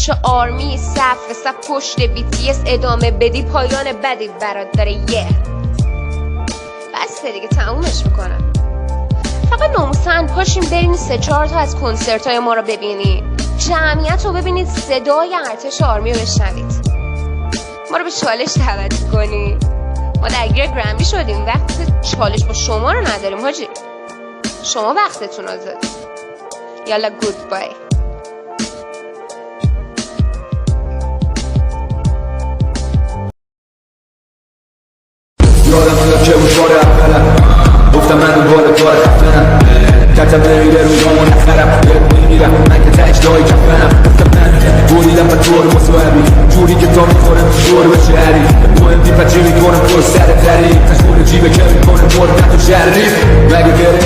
چه آرمی صف پشت BTS ادامه بدی پایان بدی برات داره. بس دیگه تمومش میکنم. فقط ناموسن پاشیم برین 3-4 تا از کنسرت های ما رو ببینید، جمعیت رو ببینید، صدای ارتش آرمی رو بشنوید، ما رو به چالش دعوت کنید. ما درگیر گرمی شدیم، وقت چالش با شما رو نداریم حاجی. شما وقتتون آزاد. یالا گود بای. یادم آیا که بود بار اولم گفتم من دوباره کار خفتنم کتم نمیره روزامو نخرم میمیرم من که تهش دایی کفنم گفتم من بوریدم و طور مصابی جوری که تا میکنم دور به شهری مهم دیپا چی میکنم تو سر تری تشکور جیبه که میکنم مردت و شریف مگه گره